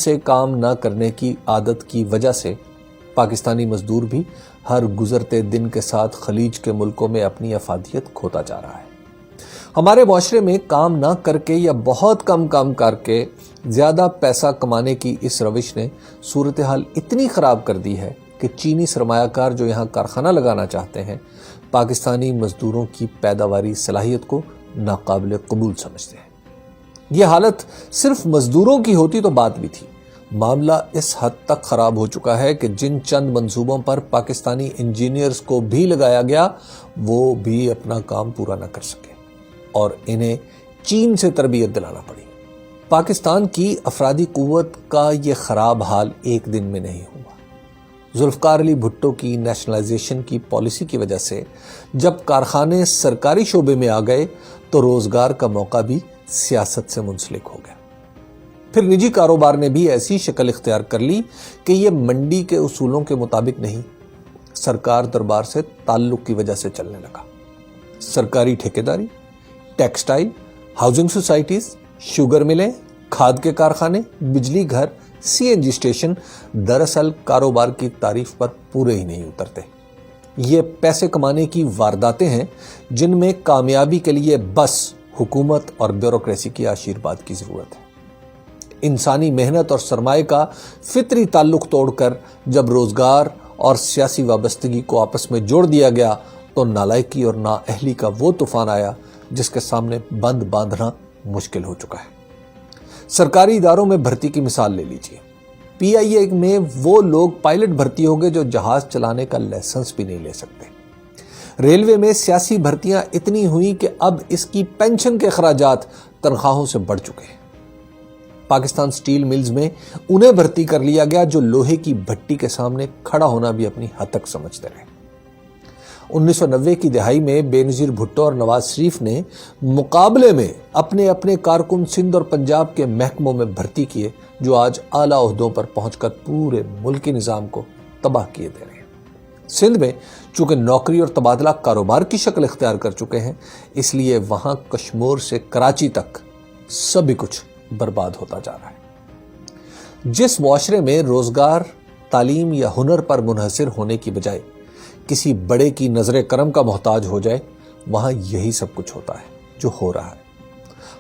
سے کام نہ کرنے کی عادت کی وجہ سے پاکستانی مزدور بھی ہر گزرتے دن کے ساتھ خلیج کے ملکوں میں اپنی افادیت کھوتا جا رہا ہے۔ ہمارے معاشرے میں کام نہ کر کے یا بہت کم کام کر کے زیادہ پیسہ کمانے کی اس روش نے صورتحال اتنی خراب کر دی ہے کہ چینی سرمایہ کار جو یہاں کارخانہ لگانا چاہتے ہیں پاکستانی مزدوروں کی پیداواری صلاحیت کو ناقابل قبول سمجھتے ہیں۔ یہ حالت صرف مزدوروں کی ہوتی تو بات بھی تھی، معاملہ اس حد تک خراب ہو چکا ہے کہ جن چند منصوبوں پر پاکستانی انجینئرز کو بھی لگایا گیا وہ بھی اپنا کام پورا نہ کر سکے اور انہیں چین سے تربیت دلانا پڑی۔ پاکستان کی افرادی قوت کا یہ خراب حال ایک دن میں نہیں ہوا۔ ذوالفقار علی بھٹو کی نیشنلائزیشن کی پالیسی کی وجہ سے جب کارخانے سرکاری شعبے میں آ گئے تو روزگار کا موقع بھی سیاست سے منسلک ہو گیا۔ پھر نجی کاروبار نے بھی ایسی شکل اختیار کر لی کہ یہ منڈی کے اصولوں کے مطابق نہیں، سرکار دربار سے تعلق کی وجہ سے چلنے لگا۔ سرکاری ٹھیکیداری، ٹیکسٹائل، ہاؤسنگ سوسائٹیز، شوگر ملیں، کھاد کے کارخانے، بجلی گھر، سی این جی اسٹیشن دراصل کاروبار کی تعریف پر پورے ہی نہیں اترتے۔ یہ پیسے کمانے کی وارداتیں ہیں جن میں کامیابی کے لیے بس حکومت اور بیوروکریسی کی آشیرواد کی ضرورت ہے۔ انسانی محنت اور سرمایہ کا فطری تعلق توڑ کر جب روزگار اور سیاسی وابستگی کو آپس میں جوڑ دیا گیا تو نالائکی اور نااہلی کا وہ طوفان آیا جس کے سامنے بند باندھنا مشکل ہو چکا ہے۔ سرکاری اداروں میں بھرتی کی مثال لے لیجیے۔ پی آئی اے میں وہ لوگ پائلٹ بھرتی ہوں گے جو جہاز چلانے کا لائسنس بھی نہیں لے سکتے۔ ریلوے میں سیاسی بھرتیاں اتنی ہوئیں کہ اب اس کی پینشن کے اخراجات تنخواہوں سے بڑھ چکے ہیں۔ پاکستان سٹیل ملز میں انہیں بھرتی کر لیا گیا جو لوہے کی بھٹی کے سامنے کھڑا ہونا بھی اپنی حد تک سمجھتے رہے۔ 1990 کی دہائی میں بے نظیر بھٹو اور نواز شریف نے مقابلے میں اپنے اپنے کارکن سندھ اور پنجاب کے محکموں میں بھرتی کیے جو آج اعلیٰ عہدوں پر پہنچ کر پورے ملکی نظام کو تباہ کیے دے رہے ہیں۔ سندھ میں چونکہ نوکری اور تبادلہ کاروبار کی شکل اختیار کر چکے ہیں اس لیے وہاں کشمور سے کراچی تک سبھی کچھ برباد ہوتا جا رہا ہے۔ جس معاشرے میں روزگار، تعلیم یا ہنر پر منحصر ہونے کی بجائے کسی بڑے کی نظر کرم کا محتاج ہو جائے وہاں یہی سب کچھ ہوتا ہے جو ہو رہا ہے۔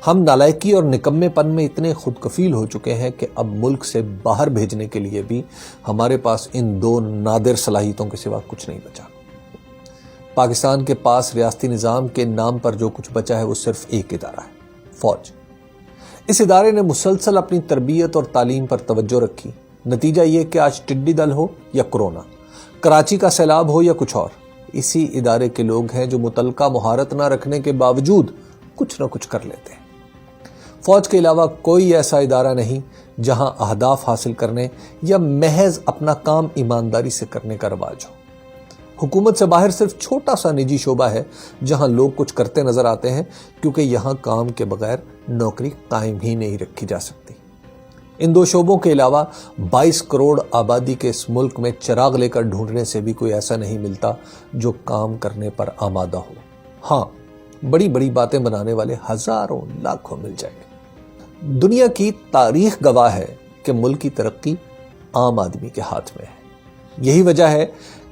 ہم نالائکی اور نکمے پن میں اتنے خود کفیل ہو چکے ہیں کہ اب ملک سے باہر بھیجنے کے لیے بھی ہمارے پاس ان دو نادر صلاحیتوں کے سوا کچھ نہیں بچا۔ پاکستان کے پاس ریاستی نظام کے نام پر جو کچھ بچا ہے وہ صرف ایک ادارہ ہے، فوج۔ اس ادارے نے مسلسل اپنی تربیت اور تعلیم پر توجہ رکھی، نتیجہ یہ کہ آج ٹڈی دل ہو یا کورونا، کراچی کا سیلاب ہو یا کچھ اور، اسی ادارے کے لوگ ہیں جو متعلقہ مہارت نہ رکھنے کے باوجود کچھ نہ کچھ کر لیتے ہیں۔ فوج کے علاوہ کوئی ایسا ادارہ نہیں جہاں اہداف حاصل کرنے یا محض اپنا کام ایمانداری سے کرنے کا رواج ہو۔ حکومت سے باہر صرف چھوٹا سا نجی شعبہ ہے جہاں لوگ کچھ کرتے نظر آتے ہیں کیونکہ یہاں کام کے بغیر نوکری قائم ہی نہیں رکھی جا سکتی۔ ان دو شعبوں کے علاوہ 22 کروڑ آبادی کے اس ملک میں چراغ لے کر ڈھونڈنے سے بھی کوئی ایسا نہیں ملتا جو کام کرنے پر آمادہ ہو۔ ہاں، بڑی بڑی باتیں بنانے والے ہزاروں لاکھوں مل جائیں گے۔ دنیا کی تاریخ گواہ ہے کہ ملک کی ترقی عام آدمی کے ہاتھ میں ہے۔ یہی وجہ ہے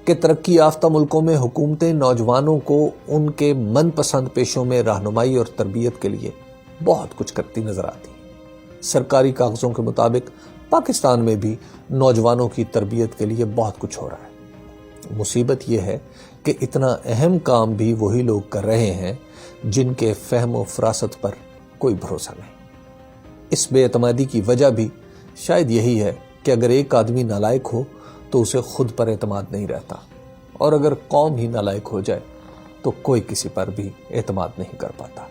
کہ ترقی یافتہ ملکوں میں حکومتیں نوجوانوں کو ان کے من پسند پیشوں میں رہنمائی اور تربیت کے لیے بہت کچھ کرتی نظر آتی ہیں۔ سرکاری کاغذوں کے مطابق پاکستان میں بھی نوجوانوں کی تربیت کے لیے بہت کچھ ہو رہا ہے۔ مصیبت یہ ہے کہ اتنا اہم کام بھی وہی لوگ کر رہے ہیں جن کے فہم و فراست پر کوئی بھروسہ نہیں۔ اس بے اعتمادی کی وجہ بھی شاید یہی ہے کہ اگر ایک آدمی نالائق ہو تو اسے خود پر اعتماد نہیں رہتا، اور اگر قوم ہی نالائق ہو جائے تو کوئی کسی پر بھی اعتماد نہیں کر پاتا۔